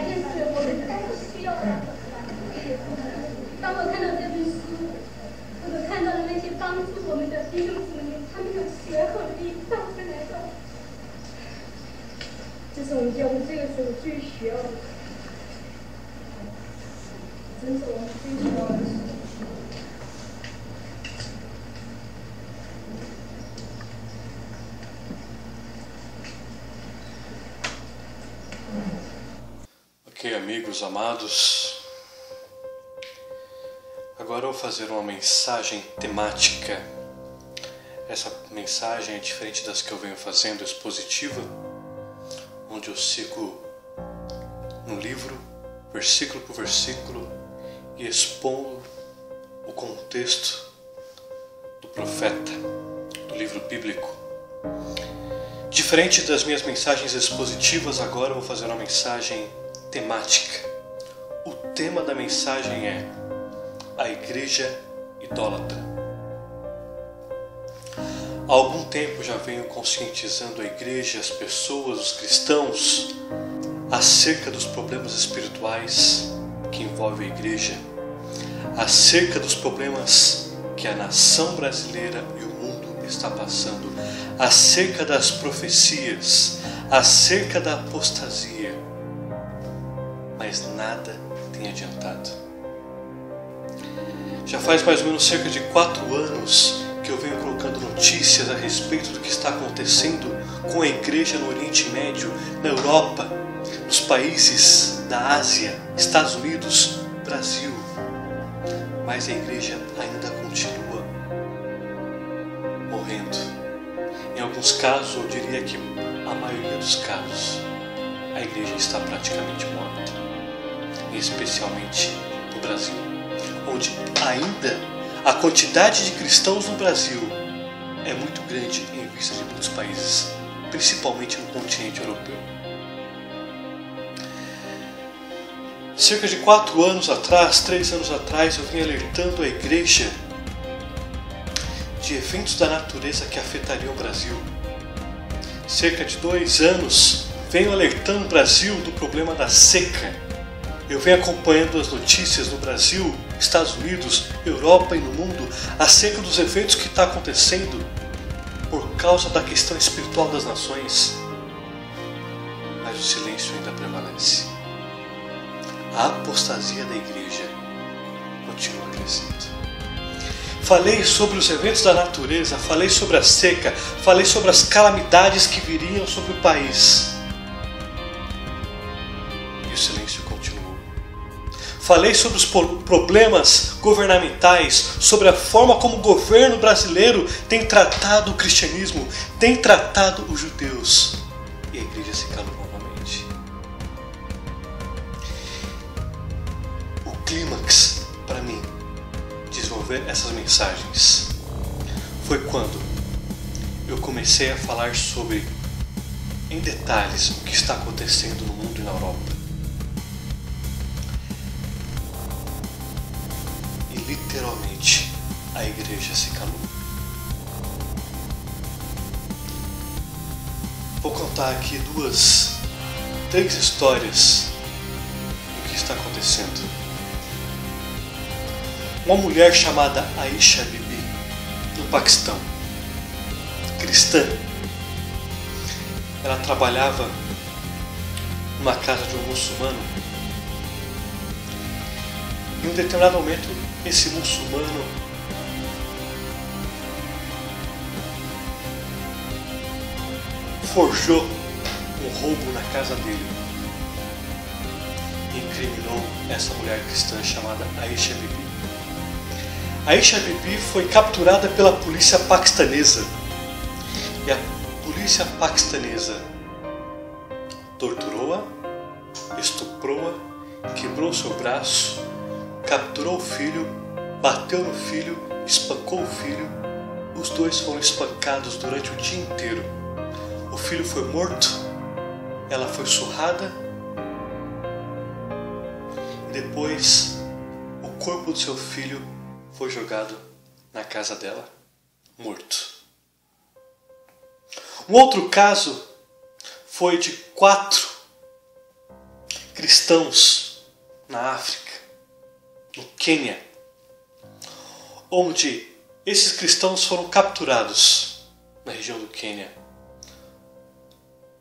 现是我们都需要的。当我看到这本书，我看到了那些帮助我们的弟兄姊妹，他们有血和力造出来的，这是我们教会这个时候最需要的，真是我们最需要的事。Ok, amigos amados, agora eu vou fazer uma mensagem temática. Essa mensagem é diferente das que eu venho fazendo, expositiva, onde eu sigo um livro, versículo por versículo, e expondo o contexto do profeta, do livro bíblico. Diferente das minhas mensagens expositivas, agora eu vou fazer uma mensagem temática. O tema da mensagem é a igreja idólatra. Há algum tempo já venho conscientizando a igreja, as pessoas, os cristãos, acerca dos problemas espirituais que envolvem a igreja, acerca dos problemas que a nação brasileira e o mundo está passando, acerca das profecias, acerca da apostasia. Mas nada tem adiantado. Já faz mais ou menos cerca de 4 anos que eu venho colocando notícias a respeito do que está acontecendo com a igreja no Oriente Médio, na Europa, nos países da Ásia, Estados Unidos, Brasil. Mas a igreja ainda continua morrendo. Em alguns casos, eu diria que a maioria dos casos, a igreja está praticamente morta. Especialmente no Brasil, onde ainda a quantidade de cristãos no Brasil é muito grande em vista de muitos países, principalmente no continente europeu. Cerca de 4 anos atrás, 3 anos atrás, eu vim alertando a igreja de eventos da natureza que afetariam o Brasil. Cerca de 2 anos, venho alertando o Brasil do problema da seca. Eu venho acompanhando as notícias no Brasil, Estados Unidos, Europa e no mundo acerca dos eventos que está acontecendo por causa da questão espiritual das nações. Mas o silêncio ainda prevalece. A apostasia da igreja continua crescendo. Falei sobre os eventos da natureza, falei sobre a seca, falei sobre as calamidades que viriam sobre o país. E o silêncio continua. Falei sobre os problemas governamentais, sobre a forma como o governo brasileiro tem tratado o cristianismo, tem tratado os judeus. E a igreja se calou novamente. O clímax, para mim, desenvolver essas mensagens foi quando eu comecei a falar sobre, em detalhes, o que está acontecendo no mundo e na Europa. Literalmente, a igreja se calou. Vou contar aqui 3 histórias do que está acontecendo. Uma mulher chamada Aisha Bibi, no Paquistão, cristã. Ela trabalhava numa casa de um muçulmano. Em um determinado momento, esse muçulmano forjou um roubo na casa dele e incriminou essa mulher cristã chamada Aisha Bibi. Aisha Bibi foi capturada pela polícia paquistanesa e a polícia paquistanesa torturou-a, estuprou-a, quebrou seu braço, capturou o filho, bateu no filho, espancou o filho. Os 2 foram espancados durante o dia inteiro. O filho foi morto, ela foi surrada e depois o corpo do seu filho foi jogado na casa dela, morto. Um outro caso foi de 4 cristãos na África, no Quênia, onde esses cristãos foram capturados na região do Quênia,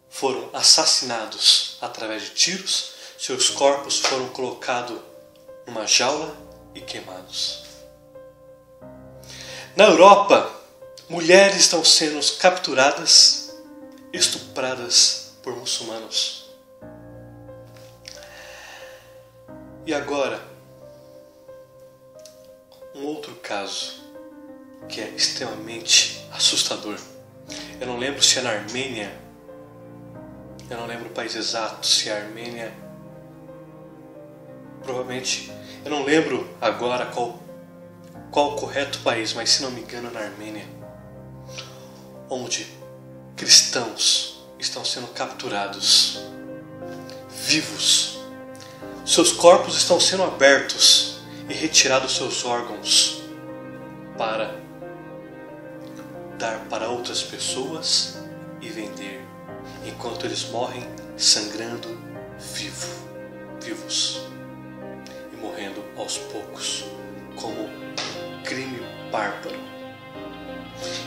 foram assassinados através de tiros, seus corpos foram colocados numa jaula e queimados. Na Europa, mulheres estão sendo capturadas, estupradas por muçulmanos. E agora, um outro caso que é extremamente assustador. Eu não lembro se é na Armênia, eu não lembro o país exato, se é a Armênia, provavelmente, eu não lembro agora qual o correto país, mas se não me engano é na Armênia, onde cristãos estão sendo capturados, vivos. Seus corpos estão sendo abertos e retirados seus órgãos para dar para outras pessoas e vender, enquanto eles morrem sangrando vivos e morrendo aos poucos, como crime bárbaro.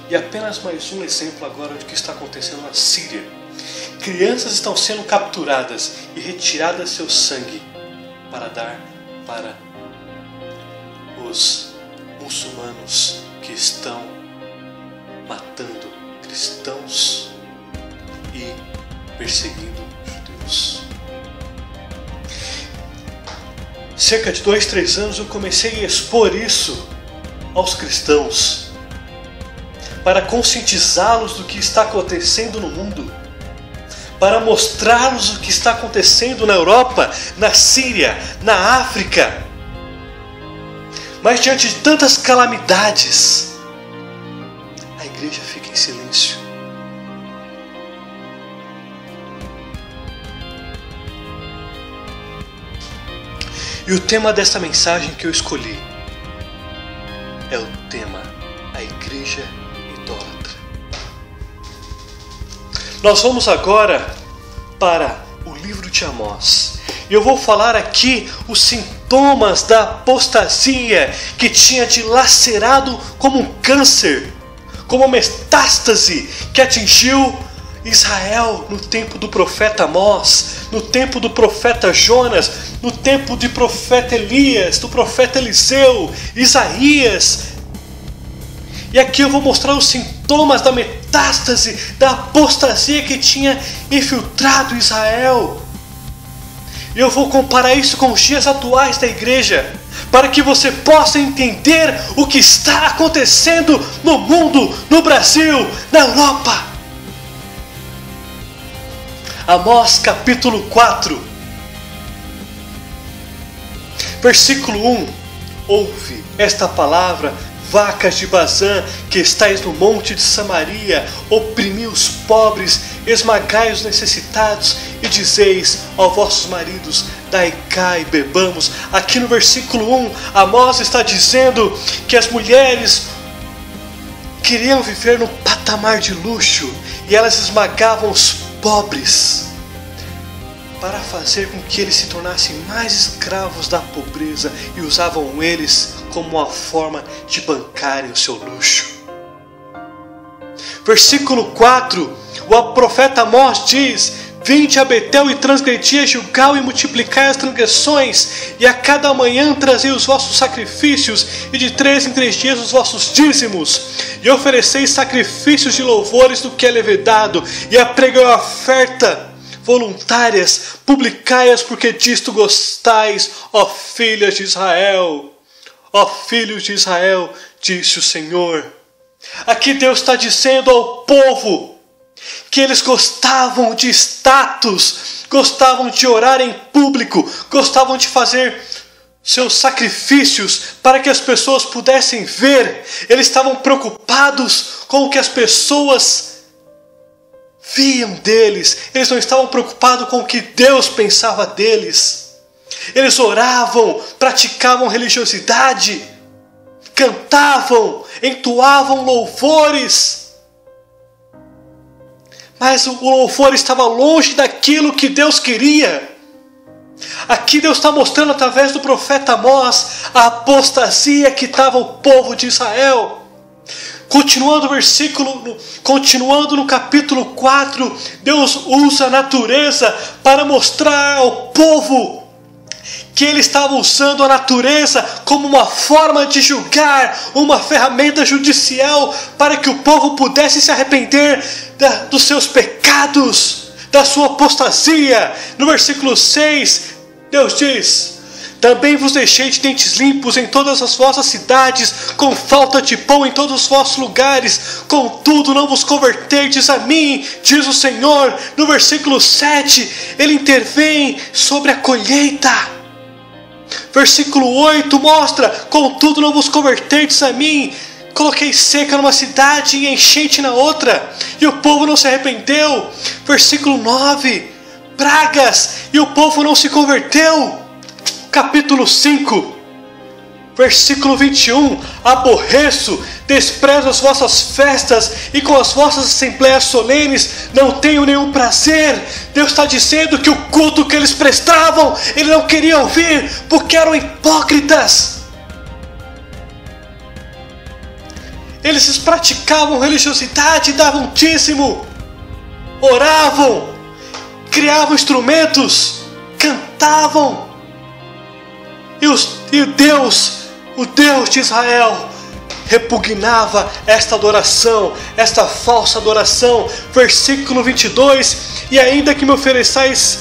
E apenas mais um exemplo agora do que está acontecendo na Síria. Crianças estão sendo capturadas e retiradas seu sangue para dar para os muçulmanos que estão matando cristãos e perseguindo judeus. Cerca de 2, 3 anos eu comecei a expor isso aos cristãos, para conscientizá-los do que está acontecendo no mundo, para mostrá-los o que está acontecendo na Europa, na Síria, na África. Mas diante de tantas calamidades, a igreja fica em silêncio. E o tema desta mensagem que eu escolhi é o tema: a igreja idólatra. Nós vamos agora para o livro de Amós. E eu vou falar aqui os sintomas da apostasia que tinha dilacerado como um câncer, como uma metástase que atingiu Israel no tempo do profeta Amós, no tempo do profeta Jonas, no tempo do profeta Elias, do profeta Eliseu, Isaías. E aqui eu vou mostrar os sintomas da metástase, da apostasia que tinha infiltrado Israel. E eu vou comparar isso com os dias atuais da igreja, para que você possa entender o que está acontecendo no mundo, no Brasil, na Europa. Amós capítulo 4, versículo 1. Ouve esta palavra, vacas de Bazã, que estáis no monte de Samaria, oprimi os pobres, esmagai os necessitados, e dizeis aos vossos maridos, dai cá e bebamos. Aqui no versículo 1, Amós está dizendo que as mulheres queriam viver no patamar de luxo, e elas esmagavam os pobres, para fazer com que eles se tornassem mais escravos da pobreza, e usavam eles como uma forma de bancarem o seu luxo. Versículo 4, o profeta Amós diz: vinde a Betel e transgredi a Gilgal e multiplicai as transgressões, e a cada manhã trazei os vossos sacrifícios, e de 3 em 3 dias os vossos dízimos, e ofereceis sacrifícios de louvores do que é levedado, e apregai a oferta voluntárias, publicai-as, porque disto gostais, ó filhas de Israel. Ó filhos de Israel, disse o Senhor. Aqui Deus está dizendo ao povo que eles gostavam de status, gostavam de orar em público, gostavam de fazer seus sacrifícios para que as pessoas pudessem ver. Eles estavam preocupados com o que as pessoas viam deles. Eles não estavam preocupados com o que Deus pensava deles. Eles oravam, praticavam religiosidade, cantavam, entoavam louvores, mas o louvor estava longe daquilo que Deus queria. Aqui Deus está mostrando através do profeta Amós a apostasia que estava o povo de Israel. Continuando no capítulo 4, Deus usa a natureza para mostrar ao povo que ele estava usando a natureza como uma forma de julgar, uma ferramenta judicial para que o povo pudesse se arrepender dos seus pecados, da sua apostasia. No versículo 6, Deus diz: também vos deixei de dentes limpos em todas as vossas cidades, com falta de pão em todos os vossos lugares, contudo não vos converterdes a mim, diz o Senhor. No versículo 7, ele intervém sobre a colheita. Versículo 8 mostra: contudo não vos converterdes a mim, coloquei seca numa cidade e enchente na outra, e o povo não se arrependeu. Versículo 9, pragas, e o povo não se converteu. Capítulo 5, versículo 21, aborreço, desprezo as vossas festas, e com as vossas assembleias solenes não tenho nenhum prazer. Deus está dizendo que o culto que eles prestavam, ele não queria ouvir, porque eram hipócritas. Eles praticavam religiosidade, davam dízimo, oravam, criavam instrumentos, cantavam. E Deus, o Deus de Israel, repugnava esta adoração, esta falsa adoração. Versículo 22, e ainda que me ofereçais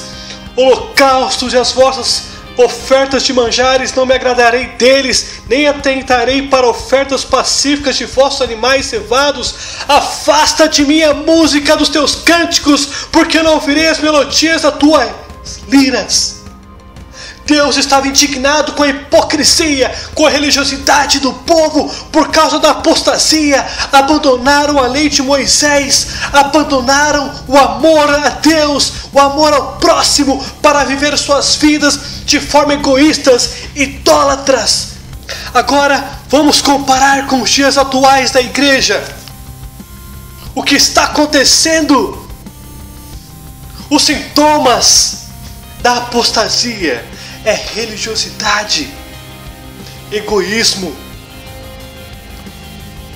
holocaustos e as vossas ofertas de manjares, não me agradarei deles, nem atentarei para ofertas pacíficas de vossos animais cevados. Afasta de mim a música dos teus cânticos, porque não ouvirei as melodias das tuas liras. Deus estava indignado com a hipocrisia, com a religiosidade do povo, por causa da apostasia. Abandonaram a lei de Moisés, abandonaram o amor a Deus, o amor ao próximo, para viver suas vidas de forma egoístas, idólatras. Agora vamos comparar com os dias atuais da igreja. O que está acontecendo? Os sintomas da apostasia é religiosidade, egoísmo,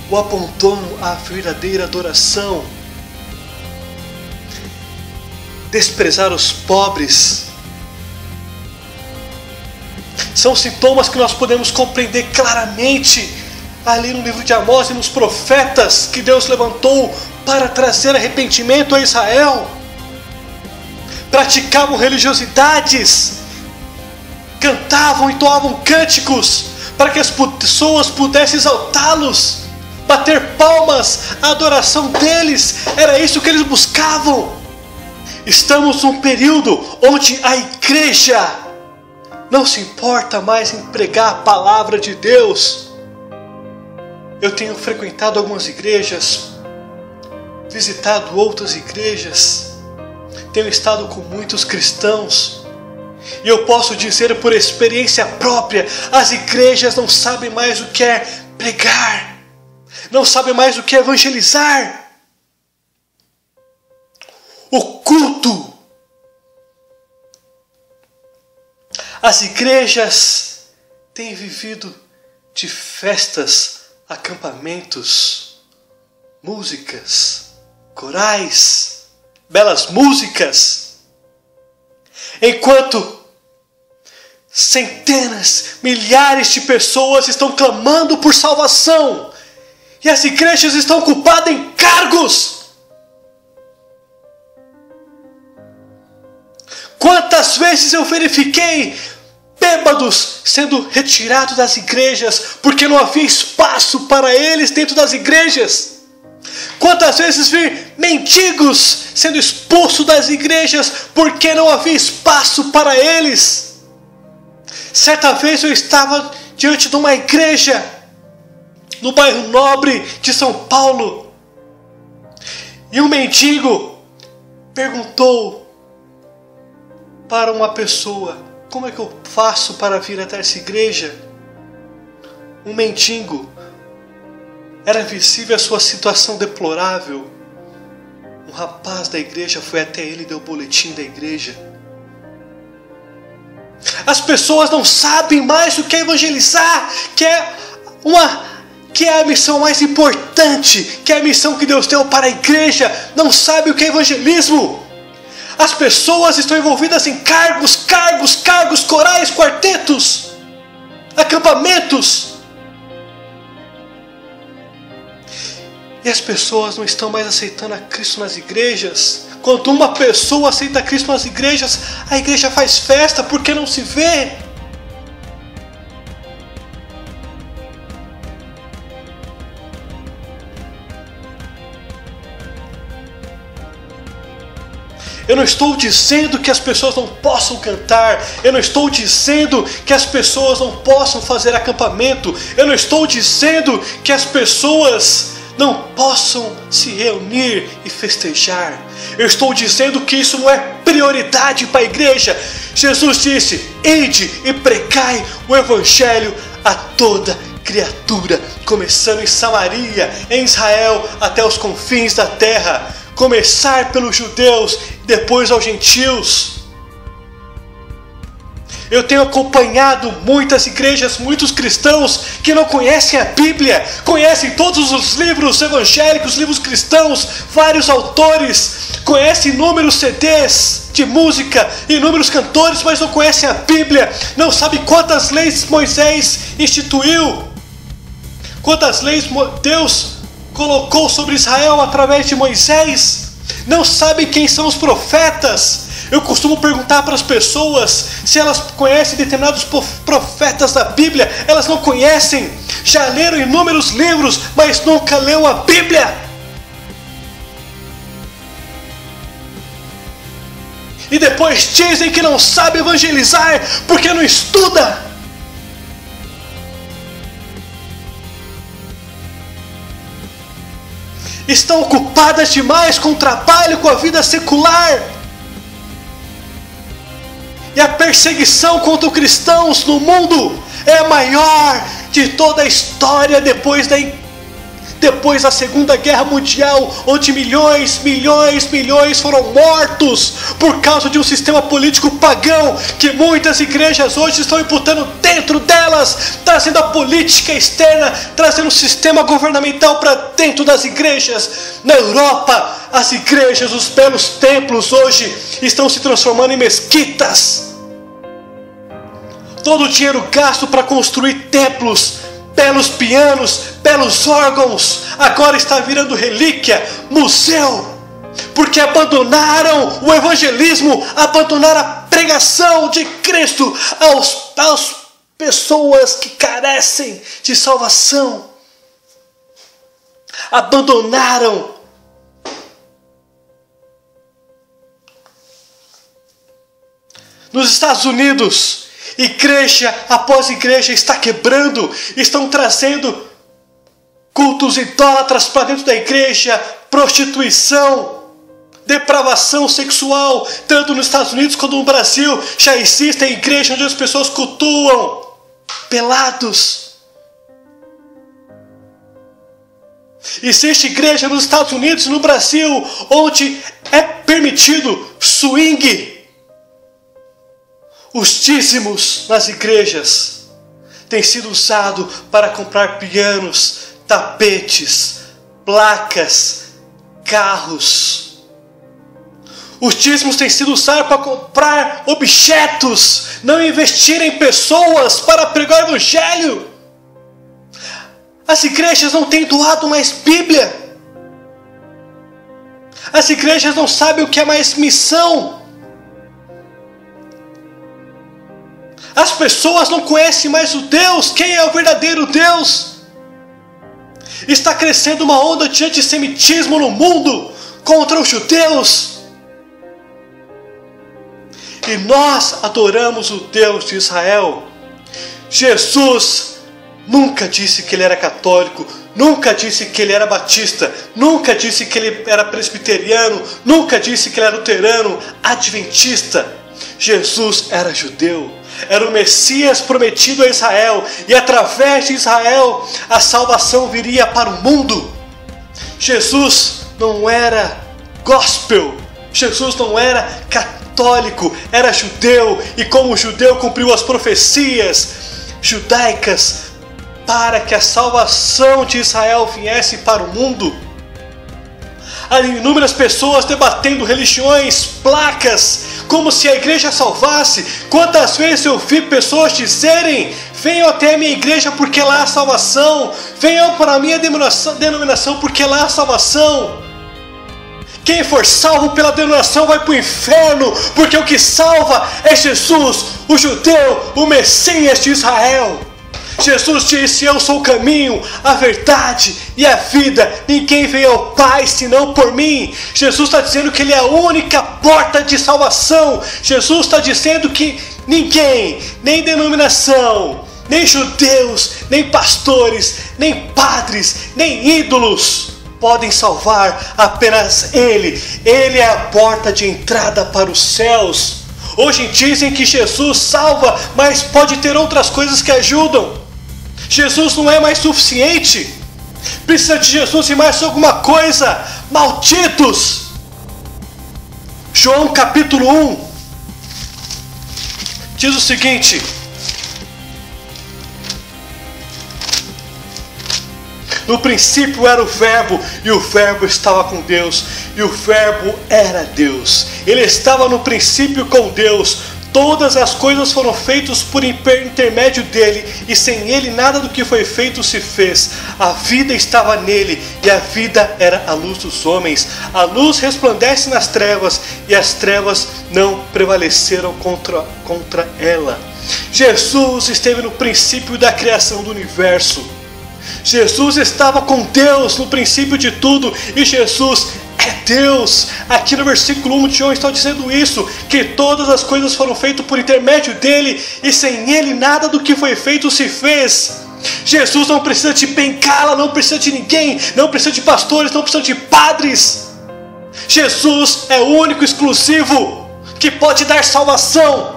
o abandono à verdadeira adoração, desprezar os pobres. São sintomas que nós podemos compreender claramente ali no livro de Amós e nos profetas que Deus levantou para trazer arrependimento a Israel. Praticavam religiosidades, cantavam e entoavam cânticos para que as pessoas pudessem exaltá-los, bater palmas à adoração deles. Era isso que eles buscavam. Estamos num período onde a igreja não se importa mais em pregar a palavra de Deus. Eu tenho frequentado algumas igrejas, visitado outras igrejas, tenho estado com muitos cristãos, e eu posso dizer por experiência própria, as igrejas não sabem mais o que é pregar, não sabem mais o que é evangelizar. O culto, as igrejas têm vivido de festas, acampamentos, músicas, corais, belas músicas, enquanto centenas, milhares de pessoas estão clamando por salvação, e as igrejas estão ocupadas em cargos. Quantas vezes eu verifiquei bêbados sendo retirados das igrejas porque não havia espaço para eles dentro das igrejas? Quantas vezes vi mendigos sendo expulsos das igrejas porque não havia espaço para eles? Certa vez eu estava diante de uma igreja no bairro Nobre de São Paulo, e um mendigo perguntou para uma pessoa: como é que eu faço para vir até essa igreja? Um mendigo, era visível a sua situação deplorável. Um rapaz da igreja foi até ele e deu o boletim da igreja. As pessoas não sabem mais o que é evangelizar, que é a missão mais importante, que é a missão que Deus deu para a igreja. Não sabem o que é evangelismo. As pessoas estão envolvidas em cargos, corais, quartetos, acampamentos. E as pessoas não estão mais aceitando a Cristo nas igrejas. Quando uma pessoa aceita Cristo nas igrejas, a igreja faz festa porque não se vê. Eu não estou dizendo que as pessoas não possam cantar. Eu não estou dizendo que as pessoas não possam fazer acampamento. Eu não estou dizendo que as pessoas não possam se reunir e festejar. Eu estou dizendo que isso não é prioridade para a igreja. Jesus disse: ide e pregai o evangelho a toda criatura, começando em Samaria, em Israel, até os confins da terra. Começar pelos judeus, depois aos gentios. Eu tenho acompanhado muitas igrejas, muitos cristãos que não conhecem a Bíblia, conhecem todos os livros evangélicos, livros cristãos, vários autores, conhecem inúmeros CDs de música, inúmeros cantores, mas não conhecem a Bíblia, não sabem quantas leis Moisés instituiu, quantas leis Deus colocou sobre Israel através de Moisés, não sabem quem são os profetas. Eu costumo perguntar para as pessoas se elas conhecem determinados profetas da Bíblia. Elas não conhecem, já leram inúmeros livros, mas nunca leu a Bíblia. E depois dizem que não sabe evangelizar porque não estuda. Estão ocupadas demais com o trabalho, com a vida secular. E a perseguição contra os cristãos no mundo é a maior de toda a história depois da Segunda Guerra Mundial, onde milhões foram mortos por causa de um sistema político pagão que muitas igrejas hoje estão imputando dentro delas, trazendo a política externa, trazendo o sistema governamental para dentro das igrejas. Na Europa, as igrejas, os belos templos hoje estão se transformando em mesquitas. Todo o dinheiro gasto para construir templos, belos pianos, belos órgãos, agora está virando relíquia, museu, porque abandonaram o evangelismo, abandonaram a pregação de Cristo às pessoas que carecem de salvação, abandonaram. Nos Estados Unidos, igreja após igreja está quebrando, estão trazendo cultos idólatras para dentro da igreja, prostituição, depravação sexual, tanto nos Estados Unidos quanto no Brasil. Já existem igrejas onde as pessoas cultuam pelados. Existe igreja nos Estados Unidos e no Brasil onde é permitido swing. Os dízimos nas igrejas têm sido usados para comprar pianos, tapetes, placas, carros. Os dízimos têm sido usados para comprar objetos, não investir em pessoas para pregar o evangelho. As igrejas não têm doado mais Bíblia. As igrejas não sabem o que é mais missão. As pessoas não conhecem mais o Deus, quem é o verdadeiro Deus. Está crescendo uma onda de antissemitismo no mundo contra os judeus. E nós adoramos o Deus de Israel. Jesus nunca disse que ele era católico, nunca disse que ele era batista, nunca disse que ele era presbiteriano, nunca disse que ele era luterano, adventista. Jesus era judeu. Era o Messias prometido a Israel, e através de Israel a salvação viria para o mundo. Jesus não era gospel, Jesus não era católico, era judeu, e como judeu cumpriu as profecias judaicas para que a salvação de Israel viesse para o mundo. Há inúmeras pessoas debatendo religiões, placas, como se a igreja salvasse. Quantas vezes eu vi pessoas dizerem: venham até a minha igreja porque lá há salvação, venham para a minha denominação porque lá há salvação. Quem for salvo pela denominação vai para o inferno, porque o que salva é Jesus, o judeu, o Messias de Israel. Jesus disse: eu sou o caminho, a verdade e a vida, ninguém veio ao Pai senão por mim. Jesus está dizendo que Ele é a única porta de salvação. Jesus está dizendo que ninguém, nem denominação, nem judeus, nem pastores, nem padres, nem ídolos podem salvar, apenas Ele. Ele é a porta de entrada para os céus. Hoje dizem que Jesus salva, mas pode ter outras coisas que ajudam. Jesus não é mais suficiente. Precisa de Jesus e mais alguma coisa. Malditos! João capítulo 1 diz o seguinte: no princípio era o Verbo, e o Verbo estava com Deus, e o Verbo era Deus. Ele estava no princípio com Deus. Todas as coisas foram feitas por intermédio dele, e sem ele nada do que foi feito se fez. A vida estava nele, e a vida era a luz dos homens. A luz resplandece nas trevas, e as trevas não prevaleceram contra ela. Jesus esteve no princípio da criação do universo. Jesus estava com Deus no princípio de tudo, e Jesus é Deus. Aqui no versículo 1 de João está dizendo isso, que todas as coisas foram feitas por intermédio dele, e sem ele nada do que foi feito se fez. Jesus não precisa de bengala, não precisa de ninguém, não precisa de pastores, não precisa de padres. Jesus é o único exclusivo que pode dar salvação.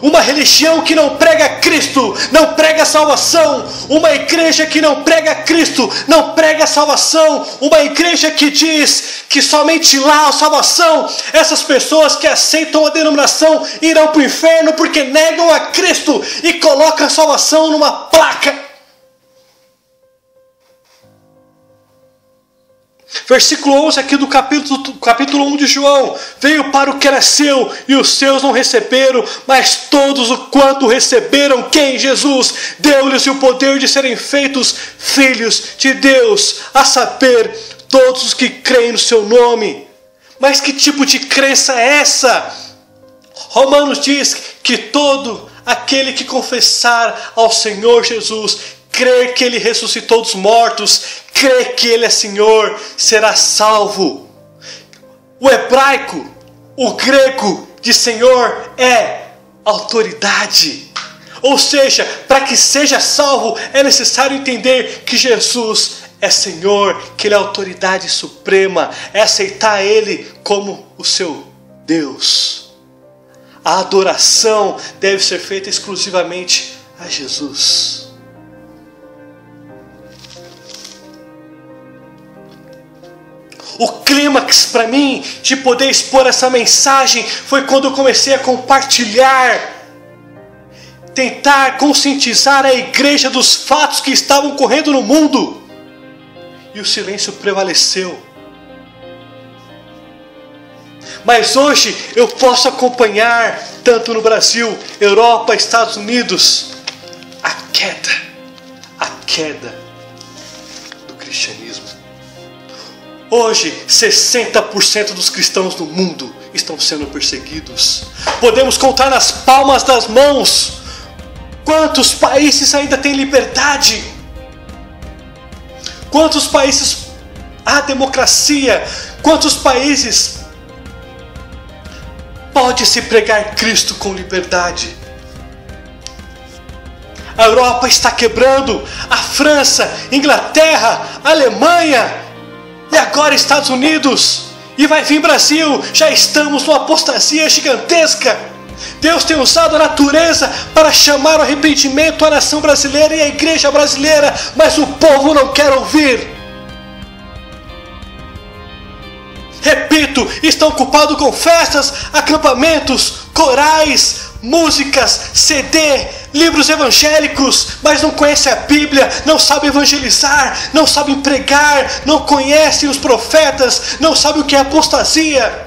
Uma religião que não prega Cristo não prega salvação. Uma igreja que não prega Cristo não prega salvação. Uma igreja que diz que somente lá há salvação. Essas pessoas que aceitam a denominação irão para o inferno porque negam a Cristo e colocam a salvação numa placa. Versículo 11 aqui do capítulo 1 de João: veio para o que era seu, e os seus não receberam, mas todos o quanto receberam, quem? Jesus, deu-lhes o poder de serem feitos filhos de Deus, a saber, todos os que creem no seu nome. Mas que tipo de crença é essa? Romanos diz que todo aquele que confessar ao Senhor Jesus, crer que Ele ressuscitou dos mortos, crer que Ele é Senhor, será salvo. O hebraico, o grego de Senhor é autoridade. Ou seja, para que seja salvo é necessário entender que Jesus é Senhor, que Ele é a autoridade suprema, é aceitar Ele como o seu Deus. A adoração deve ser feita exclusivamente a Jesus. O clímax para mim de poder expor essa mensagem foi quando eu comecei a compartilhar, tentar conscientizar a igreja dos fatos que estavam ocorrendo no mundo. E o silêncio prevaleceu. Mas hoje eu posso acompanhar, tanto no Brasil, Europa, Estados Unidos, a queda do cristianismo. Hoje, 60% dos cristãos no mundo estão sendo perseguidos. Podemos contar nas palmas das mãos quantos países ainda têm liberdade. Quantos países há democracia. Quantos países pode se pregar Cristo com liberdade. A Europa está quebrando. A França, Inglaterra, Alemanha e agora Estados Unidos, e vai vir Brasil. Já estamos numa apostasia gigantesca. Deus tem usado a natureza para chamar o arrependimento à nação brasileira e à igreja brasileira, mas o povo não quer ouvir. repito, estão ocupados com festas, acampamentos, corais, músicas, CD, livros evangélicos, mas não conhecem a Bíblia, não sabem evangelizar, não sabem pregar, não conhecem os profetas, não sabem o que é apostasia.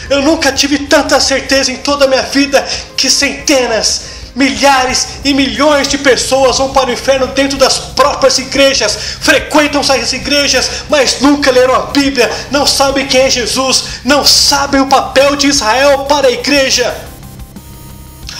Eu nunca tive tanta certeza em toda a minha vida que centenas, milhares e milhões de pessoas vão para o inferno dentro das próprias igrejas, frequentam essas igrejas, mas nunca leram a Bíblia, não sabem quem é Jesus, não sabem o papel de Israel para a igreja.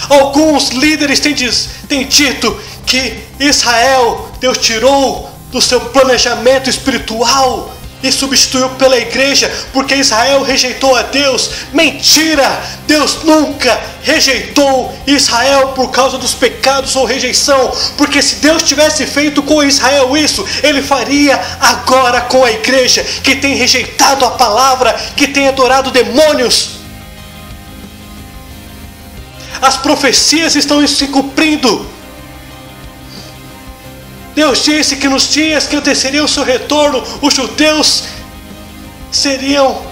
Alguns líderes têm dito que Israel, Deus tirou do seu planejamento espiritual e substituiu pela igreja, porque Israel rejeitou a Deus. Mentira! Deus nunca rejeitou Israel por causa dos pecados ou rejeição, porque se Deus tivesse feito com Israel isso, Ele faria agora com a igreja, que tem rejeitado a palavra, que tem adorado demônios. As profecias estão se cumprindo. Deus disse que nos dias que antecederiam o seu retorno, os judeus seriam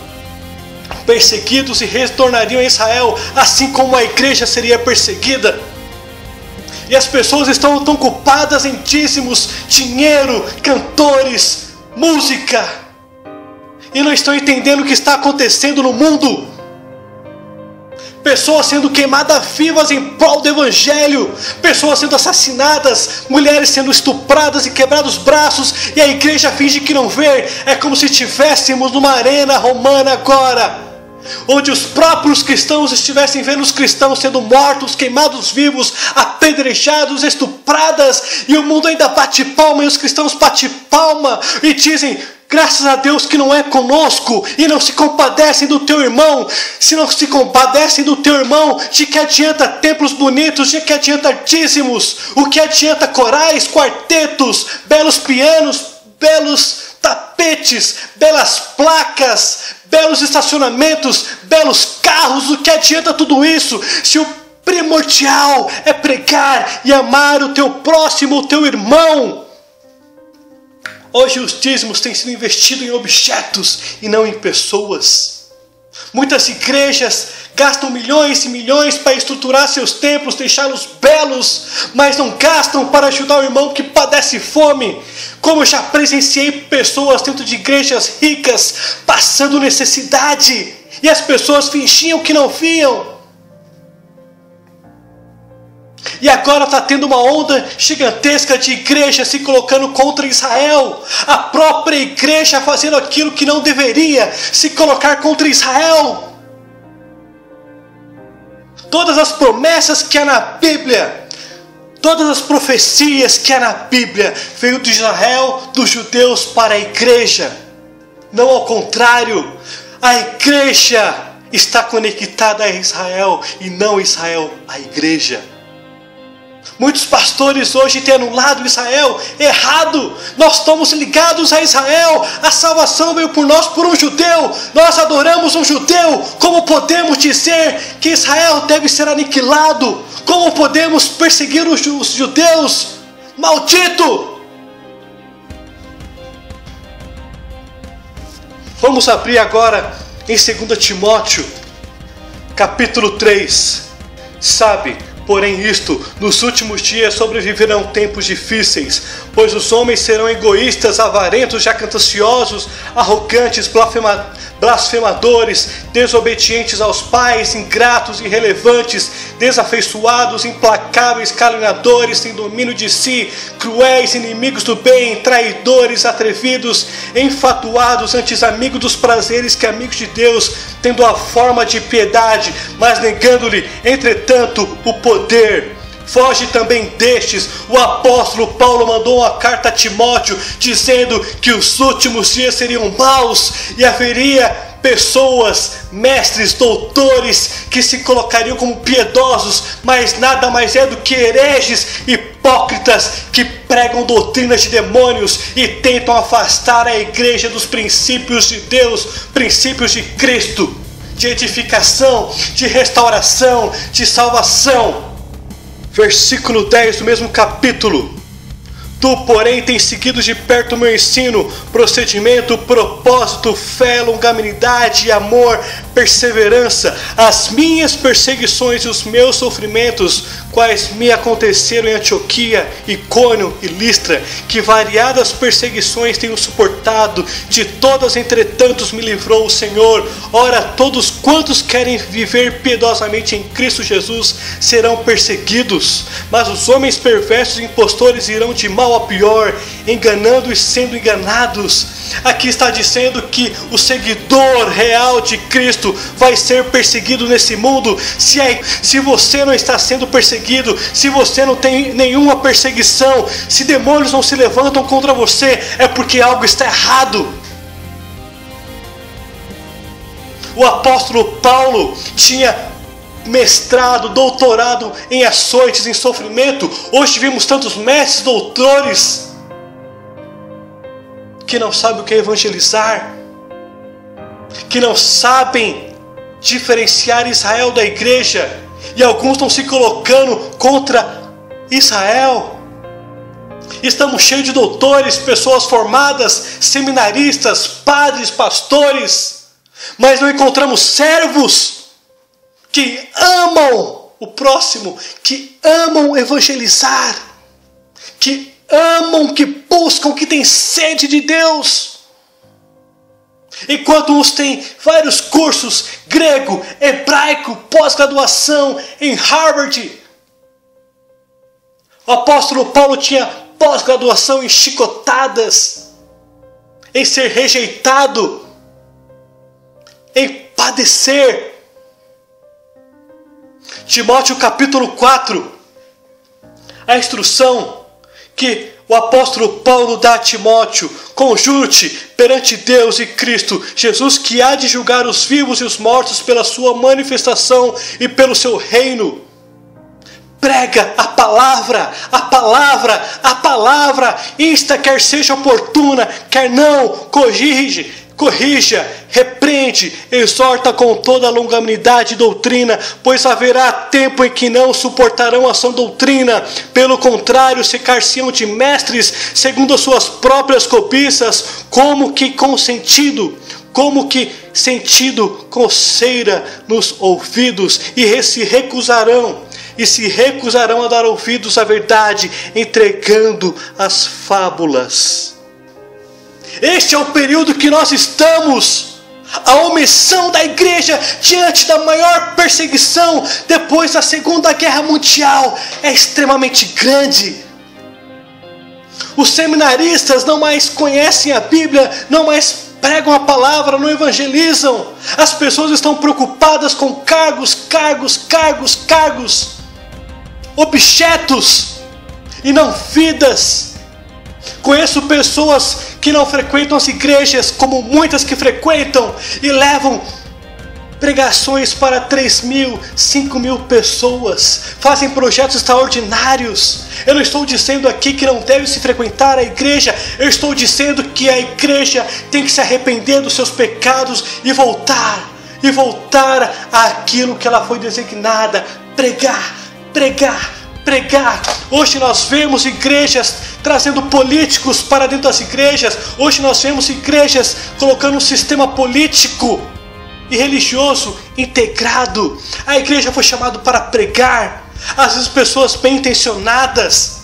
perseguidos e retornariam a Israel, assim como a igreja seria perseguida. E as pessoas estão tão ocupadas em dízimos, dinheiro, cantores, música, e não estão entendendo o que está acontecendo no mundo. Pessoas sendo queimadas vivas em prol do evangelho, pessoas sendo assassinadas, mulheres sendo estupradas e quebrados os braços, e a igreja finge que não vê. É como se estivéssemos numa arena romana agora, onde os próprios cristãos estivessem vendo os cristãos sendo mortos, queimados vivos, apedrejados, estupradas, e o mundo ainda bate palma, e os cristãos batem palma e dizem: graças a Deus que não é conosco, e não se compadecem do teu irmão. Se não se compadecem do teu irmão, de que adianta templos bonitos, de que adianta dízimos, o que adianta corais, quartetos, belos pianos, belos tapetes, belas placas, belos estacionamentos, belos carros? O que adianta tudo isso, se o primordial é pregar e amar o teu próximo, o teu irmão? Hoje os dízimos têm sido investidos em objetos e não em pessoas. Muitas igrejas gastam milhões e milhões para estruturar seus templos, deixá-los belos, mas não gastam para ajudar o irmão que padece fome. Como eu já presenciei pessoas dentro de igrejas ricas passando necessidade, e as pessoas fingiam que não viam. E agora está tendo uma onda gigantesca de igreja se colocando contra Israel. A própria igreja fazendo aquilo que não deveria, se colocar contra Israel. Todas as promessas que há na Bíblia, todas as profecias que há na Bíblia, veio de Israel, dos judeus para a igreja. Não ao contrário. A igreja está conectada a Israel e não Israel à igreja. Muitos pastores hoje têm anulado Israel. Errado! Nós estamos ligados a Israel. A salvação veio por nós, por um judeu. Nós adoramos um judeu. Como podemos dizer que Israel deve ser aniquilado? Como podemos perseguir os judeus? Maldito! Vamos abrir agora em 2 Timóteo, capítulo 3. Sabe, porém isto, nos últimos dias sobreviverão tempos difíceis, pois os homens serão egoístas, avarentos, jactanciosos, arrogantes, blasfemadores, desobedientes aos pais, ingratos, irrelevantes, desafeiçoados, implacáveis, caluniadores, sem domínio de si, cruéis, inimigos do bem, traidores, atrevidos, enfatuados, antes amigos dos prazeres que amigos de Deus, tendo a forma de piedade, mas negando-lhe, entretanto, o poder. Foge também destes. O apóstolo Paulo mandou uma carta a Timóteo dizendo que os últimos dias seriam maus e haveria pessoas, mestres, doutores, que se colocariam como piedosos, mas nada mais é do que hereges, hipócritas, que pregam doutrinas de demônios e tentam afastar a igreja dos princípios de Deus, princípios de Cristo, de edificação, de restauração, de salvação. Versículo 10 do mesmo capítulo: Tu, porém, tens seguido de perto o meu ensino, procedimento, propósito, fé, longanimidade, amor, perseverança, as minhas perseguições e os meus sofrimentos, quais me aconteceram em Antioquia, Icônio e Listra, que variadas perseguições tenho suportado, de todas, entretanto, me livrou o Senhor. Ora, todos quantos querem viver piedosamente em Cristo Jesus serão perseguidos, mas os homens perversos e impostores irão de mal a pior, enganando e sendo enganados. Aqui está dizendo que o seguidor real de Cristo vai ser perseguido nesse mundo. Se você não está sendo perseguido, se você não tem nenhuma perseguição, se demônios não se levantam contra você, é porque algo está errado. O apóstolo Paulo tinha mestrado, doutorado em açoites, em sofrimento. Hoje vimos tantos mestres, doutores que não sabem o que é evangelizar, que não sabem diferenciar Israel da igreja, e alguns estão se colocando contra Israel. Estamos cheios de doutores, pessoas formadas, seminaristas, padres, pastores, mas não encontramos servos que amam o próximo, que amam evangelizar, que amam, que buscam, que têm sede de Deus. Enquanto uns têm vários cursos, grego, hebraico, pós-graduação em Harvard, o apóstolo Paulo tinha pós-graduação em chicotadas, em ser rejeitado, em padecer. Timóteo capítulo 4, a instrução que o apóstolo Paulo dá a Timóteo: conjure-te perante Deus e Cristo Jesus, que há de julgar os vivos e os mortos pela sua manifestação e pelo seu reino. Prega a palavra, a palavra, a palavra, insta, quer seja oportuna, quer não, corrija, repreende, exorta com toda a longanimidade e doutrina, pois haverá tempo em que não suportarão a sã doutrina, pelo contrário, cercar-se-ão de mestres, segundo as suas próprias cobiças, como que sentido coceira nos ouvidos, e se recusarão a dar ouvidos à verdade, entregando as fábulas. Este é o período que nós estamos. A omissão da igreja diante da maior perseguição depois da Segunda Guerra Mundial é extremamente grande. Os seminaristas não mais conhecem a Bíblia, não mais pregam a palavra, não evangelizam. As pessoas estão preocupadas com cargos, objetos e não vidas. Conheço pessoas que não frequentam as igrejas como muitas que frequentam e levam pregações para 3.000, 5.000 pessoas, fazem projetos extraordinários. Eu não estou dizendo aqui que não deve se frequentar a igreja, eu estou dizendo que a igreja tem que se arrepender dos seus pecados e voltar àquilo que ela foi designada: pregar. Hoje nós vemos igrejas trazendo políticos para dentro das igrejas. Hoje nós vemos igrejas colocando um sistema político e religioso integrado. A igreja foi chamada para pregar. Às vezes pessoas bem intencionadas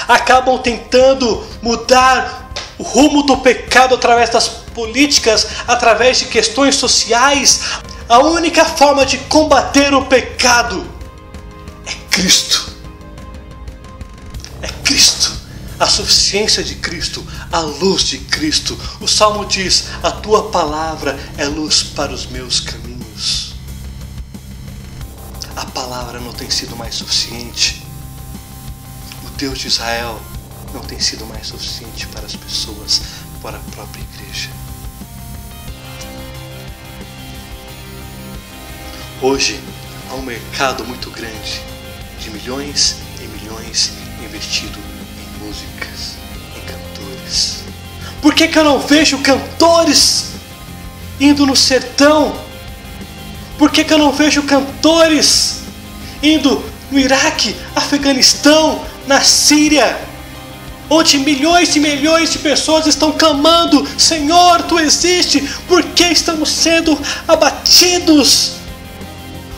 acabam tentando mudar o rumo do pecado através das políticas, através de questões sociais. A única forma de combater o pecado é Cristo. É Cristo, a suficiência de Cristo, a luz de Cristo. O Salmo diz: a tua palavra é luz para os meus caminhos. A palavra não tem sido mais suficiente. O Deus de Israel não tem sido mais suficiente para as pessoas, para a própria igreja. Hoje há um mercado muito grande de milhões e milhões investido em músicas, em cantores. Por que eu não vejo cantores indo no sertão? Por que eu não vejo cantores indo no Iraque, Afeganistão, na Síria? onde milhões e milhões de pessoas estão clamando: Senhor, Tu existe, por que estamos sendo abatidos?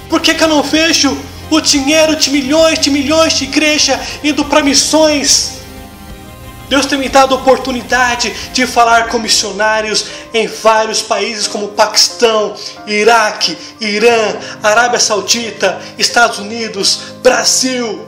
Por que eu não vejo o dinheiro de milhões de igreja indo para missões? Deus tem me dado a oportunidade de falar com missionários em vários países como Paquistão, Iraque, Irã, Arábia Saudita, Estados Unidos, Brasil.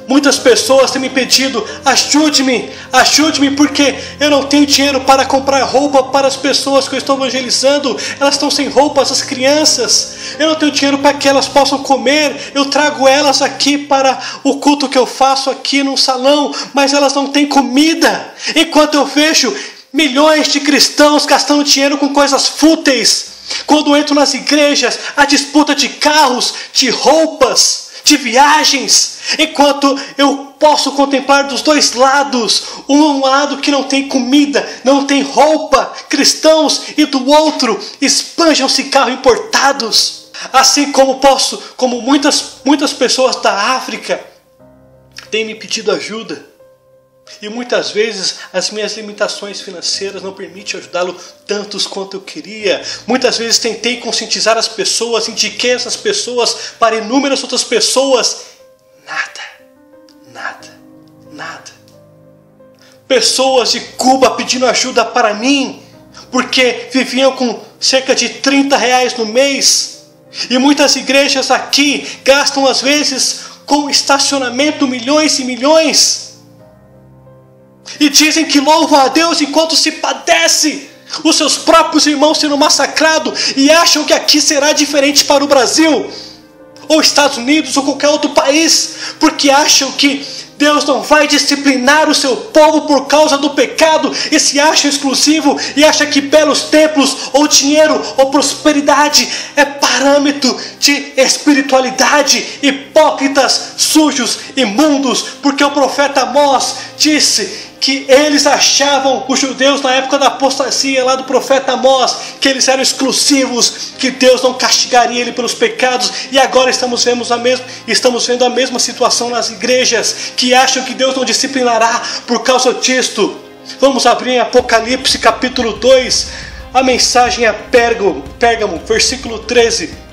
Muitas pessoas têm me pedido: ajude-me, porque eu não tenho dinheiro para comprar roupa para as pessoas que eu estou evangelizando. Elas estão sem roupas, as crianças. Eu não tenho dinheiro para que elas possam comer. Eu trago elas aqui para o culto que eu faço aqui no salão, mas elas não têm comida. Enquanto eu vejo milhões de cristãos gastando dinheiro com coisas fúteis. Quando entro nas igrejas, a disputa de carros, de roupas, de viagens, enquanto eu posso contemplar dos dois lados, um lado que não tem comida, não tem roupa, cristãos, e do outro esbanjam-se carros importados. Assim como muitas pessoas da África têm me pedido ajuda, e muitas vezes as minhas limitações financeiras não permitem ajudá-lo tantos quanto eu queria. Muitas vezes tentei conscientizar as pessoas, indiquei essas pessoas para inúmeras outras pessoas. Nada. Pessoas de Cuba pedindo ajuda para mim, porque viviam com cerca de R$30 no mês. E muitas igrejas aqui gastam às vezes com estacionamento milhões e milhões. E dizem que louvam a Deus enquanto se padece os seus próprios irmãos sendo massacrados, e acham que aqui será diferente para o Brasil, ou Estados Unidos, ou qualquer outro país, porque acham que Deus não vai disciplinar o seu povo por causa do pecado, e se acham exclusivo, e acham que belos templos, ou dinheiro, ou prosperidade é parâmetro de espiritualidade. Hipócritas, sujos, imundos, porque o profeta Amós disse que eles achavam, os judeus na época da apostasia lá do profeta Amós, que eles eram exclusivos, que Deus não castigaria ele pelos pecados. E agora estamos vendo a mesma situação nas igrejas, que acham que Deus não disciplinará por causa disto. Vamos abrir em Apocalipse capítulo 2, a mensagem a Pérgamo, versículo 13.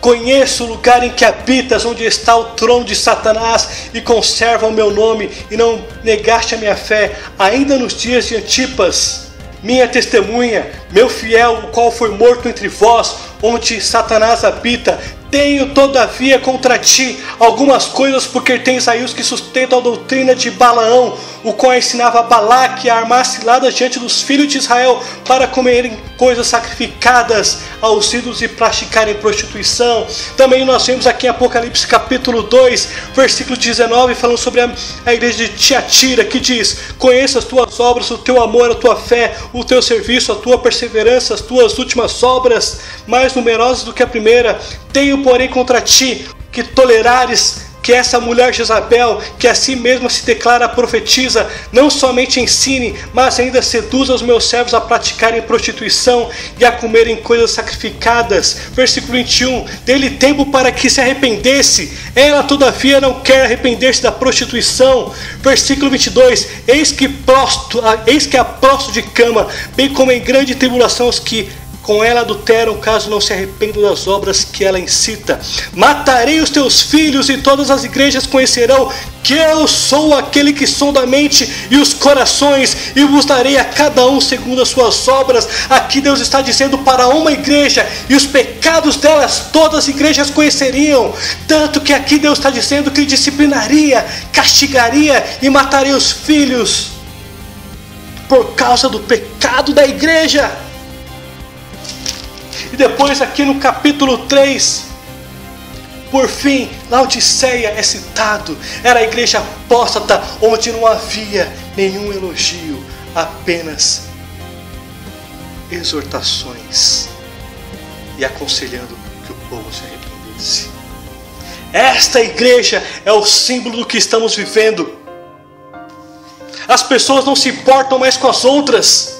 Conheço o lugar em que habitas, onde está o trono de Satanás, e conserva o meu nome, e não negaste a minha fé, ainda nos dias de Antipas, minha testemunha, meu fiel, o qual foi morto entre vós, onde Satanás habita. Tenho todavia contra ti algumas coisas, porque tens aí os que sustentam a doutrina de Balaão, o qual ensinava a Balaque a armar ciladas diante dos filhos de Israel para comerem coisas sacrificadas aos ídolos e praticarem prostituição. Também nós vemos aqui em Apocalipse capítulo 2, versículo 19, falando sobre a igreja de Tiatira, que diz: conheça as tuas obras, o teu amor, a tua fé, o teu serviço, a tua perseverança, as tuas últimas obras, mais numerosas do que a primeira. Tenho, porém, contra ti que tolerares que essa mulher Jezabel, que a si mesma se declara profetiza, não somente ensine, mas ainda seduza os meus servos a praticarem prostituição e a comerem coisas sacrificadas. Versículo 21, dê-lhe tempo para que se arrependesse, ela todavia não quer arrepender-se da prostituição. Versículo 22, eis que a prostro de cama, bem como em grande tribulação os que com ela adulteram, caso não se arrependam das obras que ela incita. Matarei os teus filhos, e todas as igrejas conhecerão que eu sou aquele que sonda a mente e os corações, e vos darei a cada um segundo as suas obras. Aqui Deus está dizendo para uma igreja, e os pecados delas todas as igrejas conheceriam. Tanto que aqui Deus está dizendo que disciplinaria, castigaria e mataria os filhos por causa do pecado da igreja. E depois aqui no capítulo 3, por fim, Laodiceia é citado. Era a igreja apóstata, onde não havia nenhum elogio, apenas exortações e aconselhando que o povo se arrependesse. Esta igreja é o símbolo do que estamos vivendo. As pessoas não se importam mais com as outras.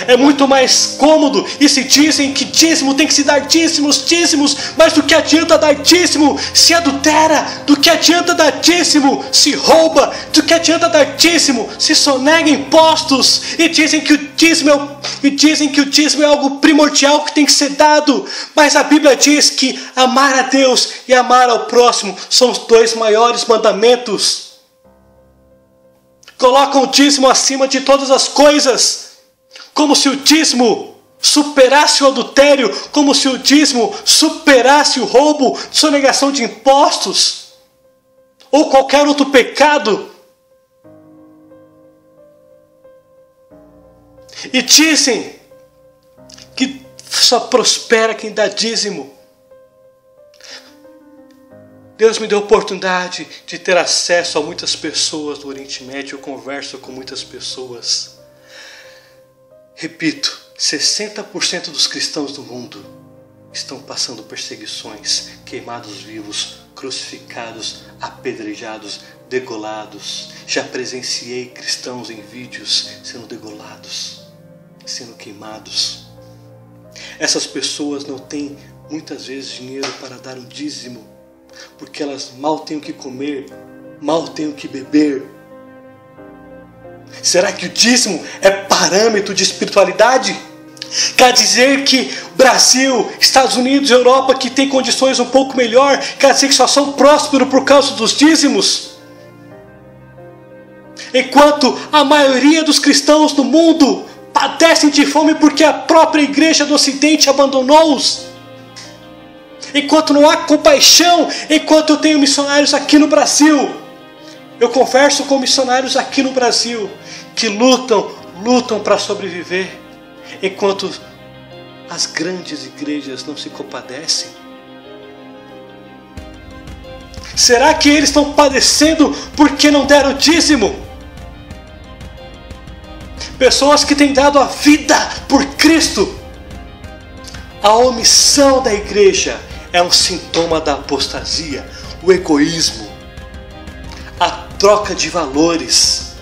É muito mais cômodo, e se dizem que dízimo tem que se dar dízimos, mas do que adianta dar dízimo se adultera? Do que adianta dar dízimo se rouba? Do que adianta dar dízimo se sonega impostos? E dizem que o dízimo é algo primordial que tem que ser dado, mas a Bíblia diz que amar a Deus e amar ao próximo são os 2 maiores mandamentos. Colocam o dízimo acima de todas as coisas, como se o dízimo superasse o adultério, como se o dízimo superasse o roubo, sonegação de impostos, ou qualquer outro pecado. E dizem que só prospera quem dá dízimo. Deus me deu a oportunidade de ter acesso a muitas pessoas do Oriente Médio. Eu converso com muitas pessoas. Repito, 60% dos cristãos do mundo estão passando perseguições, queimados vivos, crucificados, apedrejados, degolados. Já presenciei cristãos em vídeos sendo degolados, sendo queimados. Essas pessoas não têm muitas vezes dinheiro para dar um dízimo, porque elas mal têm o que comer, mal têm o que beber. Será que o dízimo é parâmetro de espiritualidade? Quer dizer que Brasil, Estados Unidos, Europa, que tem condições um pouco melhor, quer dizer que só são prósperos por causa dos dízimos? Enquanto a maioria dos cristãos do mundo padecem de fome porque a própria igreja do Ocidente abandonou-os. Enquanto não há compaixão, enquanto eu tenho missionários aqui no Brasil, eu converso com missionários aqui no Brasil que lutam para sobreviver, enquanto as grandes igrejas não se compadecem. Será que eles estão padecendo porque não deram dízimo? Pessoas que têm dado a vida por Cristo. A omissão da igreja é um sintoma da apostasia, o egoísmo, a troca de valores.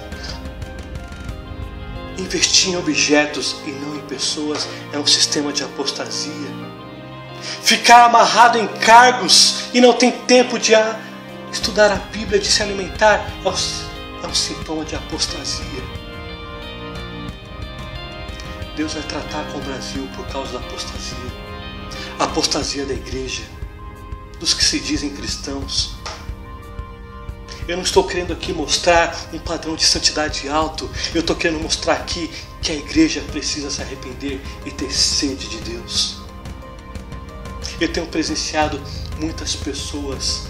Investir em objetos e não em pessoas é um sistema de apostasia. Ficar amarrado em cargos e não tem tempo de estudar a Bíblia, de se alimentar, é um sintoma de apostasia. Deus vai tratar com o Brasil por causa da apostasia. A apostasia da igreja, dos que se dizem cristãos. Eu não estou querendo aqui mostrar um padrão de santidade alto. Eu estou querendo mostrar aqui que a igreja precisa se arrepender e ter sede de Deus. Eu tenho presenciado muitas pessoas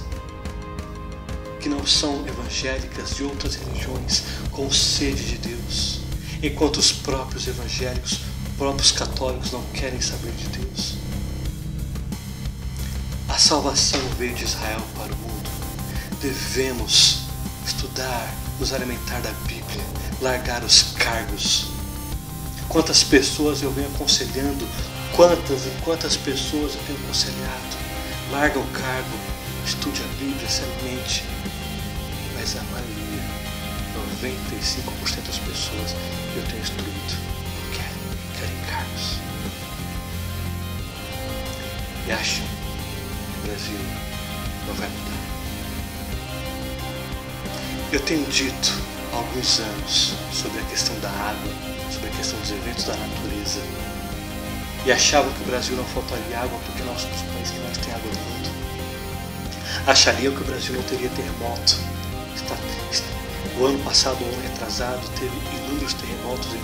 que não são evangélicas de outras religiões com sede de Deus, enquanto os próprios evangélicos, próprios católicos não querem saber de Deus. A salvação veio de Israel para o mundo. Devemos estudar, nos alimentar da Bíblia, largar os cargos. Quantas pessoas eu venho aconselhando, quantas pessoas eu tenho aconselhado. Larga o cargo, estude a Bíblia, se alimente. Mas a maioria, 95% das pessoas que eu tenho instruído não querem cargos. E acham que o Brasil não vai mudar. Eu tenho dito há alguns anos sobre a questão da água, sobre a questão dos eventos da natureza, e achavam que o Brasil não faltaria água porque nós somos o país que mais tem água no mundo. Achariam que o Brasil não teria terremoto. O ano passado, o ano retrasado, teve inúmeros terremotos em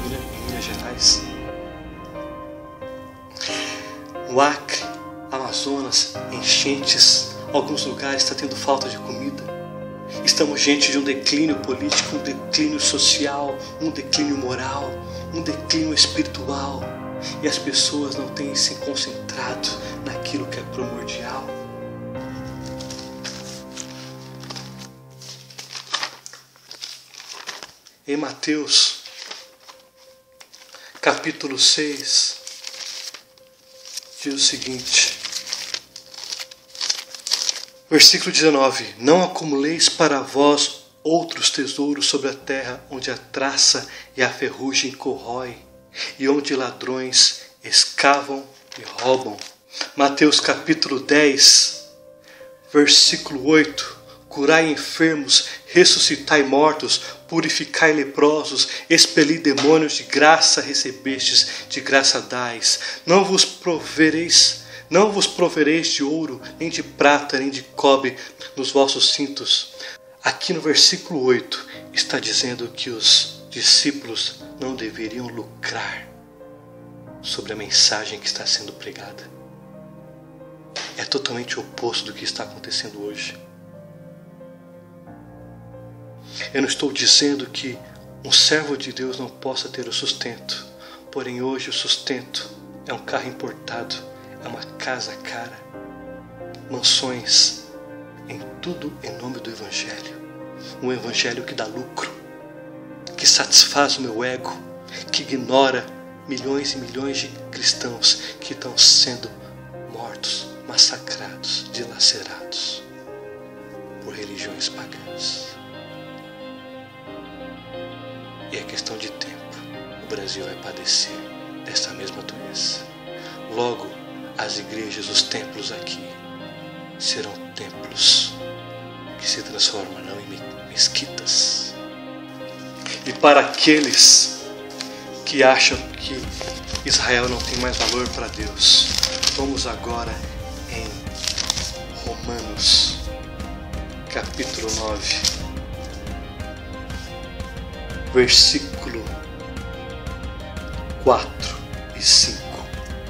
Minas Gerais. No Acre, Amazonas, enchentes, alguns lugares está tendo falta de comida. Estamos diante de um declínio político, um declínio social, um declínio moral, um declínio espiritual. E as pessoas não têm se concentrado naquilo que é primordial. Em Mateus, capítulo 6, diz o seguinte, versículo 19: Não acumuleis para vós outros tesouros sobre a terra, onde a traça e a ferrugem corrói, e onde ladrões escavam e roubam. Mateus capítulo 10, versículo 8. Curai enfermos, ressuscitai mortos, purificai leprosos, expeli demônios, de graça recebestes, de graça dais. Não vos provereis de ouro, nem de prata, nem de cobre nos vossos cintos. Aqui no versículo 8 está dizendo que os discípulos não deveriam lucrar sobre a mensagem que está sendo pregada. É totalmente o oposto do que está acontecendo hoje. Eu não estou dizendo que um servo de Deus não possa ter o sustento, porém hoje o sustento é um carro importado, é uma casa cara, mansões, em tudo em nome do Evangelho. Um Evangelho que dá lucro, que satisfaz o meu ego, que ignora milhões e milhões de cristãos que estão sendo mortos, massacrados, dilacerados por religiões pagãs. E é questão de tempo, o Brasil vai padecer desta mesma doença. Logo, as igrejas, os templos aqui, serão templos que se transformarão em mesquitas. E para aqueles que acham que Israel não tem mais valor para Deus, vamos agora em Romanos, capítulo 9. Versículo 4 e 5.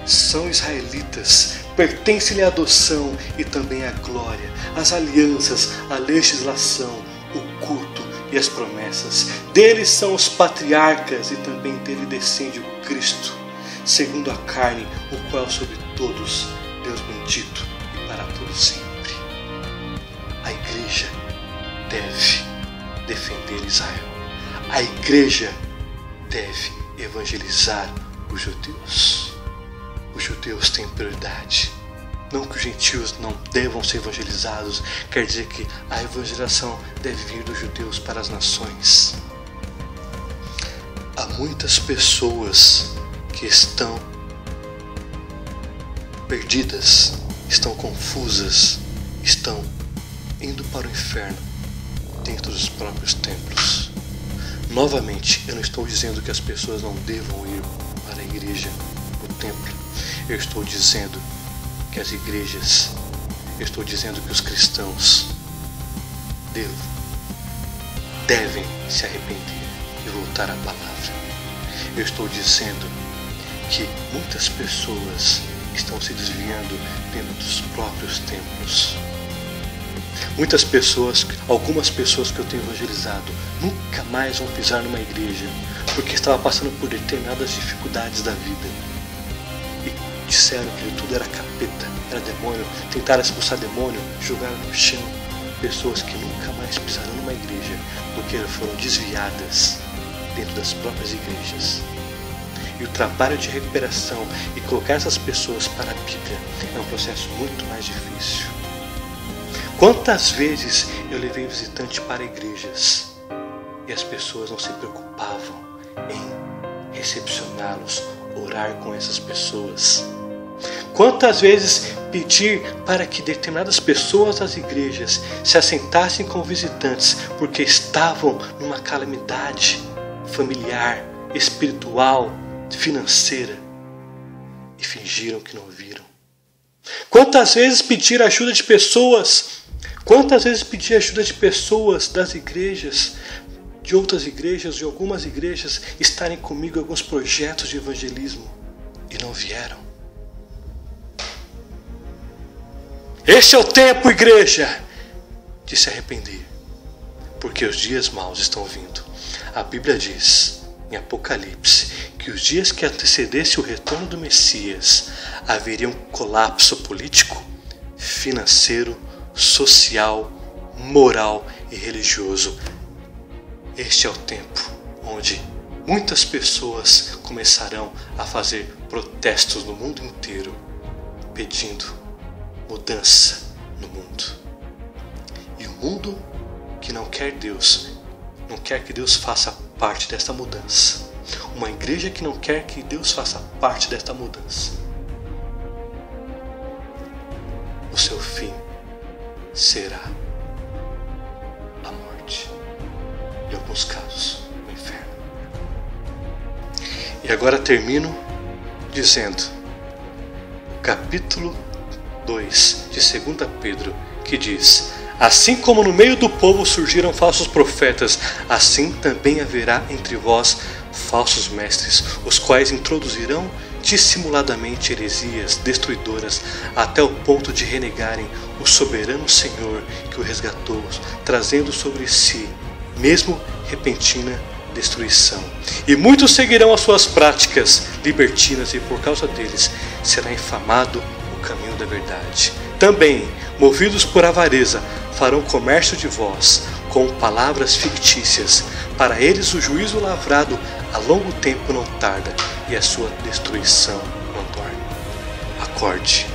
São israelitas, pertence-lhe a adoção e também a glória, as alianças, a legislação, o culto e as promessas. Deles são os patriarcas e também dele descende o Cristo, segundo a carne, o qual sobre todos Deus bendito e para todos sempre. A igreja deve defender Israel. A igreja deve evangelizar os judeus. Os judeus têm prioridade. Não que os gentios não devam ser evangelizados, quer dizer que a evangelização deve vir dos judeus para as nações. Há muitas pessoas que estão perdidas, estão confusas, estão indo para o inferno dentro dos próprios templos. Novamente, eu não estou dizendo que as pessoas não devam ir para a igreja, o templo. Eu estou dizendo que as igrejas, eu estou dizendo que os cristãos devem se arrepender e voltar à palavra. Eu estou dizendo que muitas pessoas estão se desviando dentro dos próprios templos. Muitas pessoas, algumas pessoas que eu tenho evangelizado, nunca mais vão pisar numa igreja, porque estava passando por determinadas dificuldades da vida. E disseram que tudo era capeta, era demônio, tentaram expulsar demônio, jogaram no chão. Pessoas que nunca mais pisarão numa igreja, porque foram desviadas dentro das próprias igrejas. E o trabalho de recuperação e colocar essas pessoas para a Bíblia é um processo muito mais difícil. Quantas vezes eu levei visitante para igrejas e as pessoas não se preocupavam em recepcioná-los, orar com essas pessoas. Quantas vezes pedir para que determinadas pessoas das igrejas se assentassem com visitantes porque estavam numa calamidade familiar, espiritual, financeira e fingiram que não viram. Quantas vezes pedir ajuda de pessoas, das igrejas, de outras igrejas, de algumas igrejas, estarem comigo em alguns projetos de evangelismo e não vieram. Este é o tempo, igreja, de se arrepender, porque os dias maus estão vindo. A Bíblia diz em Apocalipse que os dias que antecedesse o retorno do Messias haveria um colapso político, financeiro, social, moral e religioso. Este é o tempo onde muitas pessoas começarão a fazer protestos no mundo inteiro, pedindo mudança no mundo. E o mundo que não quer Deus, não quer que Deus faça parte dessa mudança, uma igreja que não quer que Deus faça parte desta mudança, o seu fim será a morte, em alguns casos, o inferno. E agora termino dizendo, capítulo 2 de 2 Pedro, que diz: assim como no meio do povo surgiram falsos profetas, assim também haverá entre vós falsos mestres, os quais introduzirão dissimuladamente heresias destruidoras, até o ponto de renegarem o soberano Senhor que o resgatou, trazendo sobre si mesmo repentina destruição. E muitos seguirão as suas práticas libertinas, e por causa deles será infamado o caminho da verdade. Também, movidos por avareza, farão comércio de vós com palavras fictícias. Para eles o juízo lavrado a longo tempo não tarda, e a sua destruição não dorme. Acorde.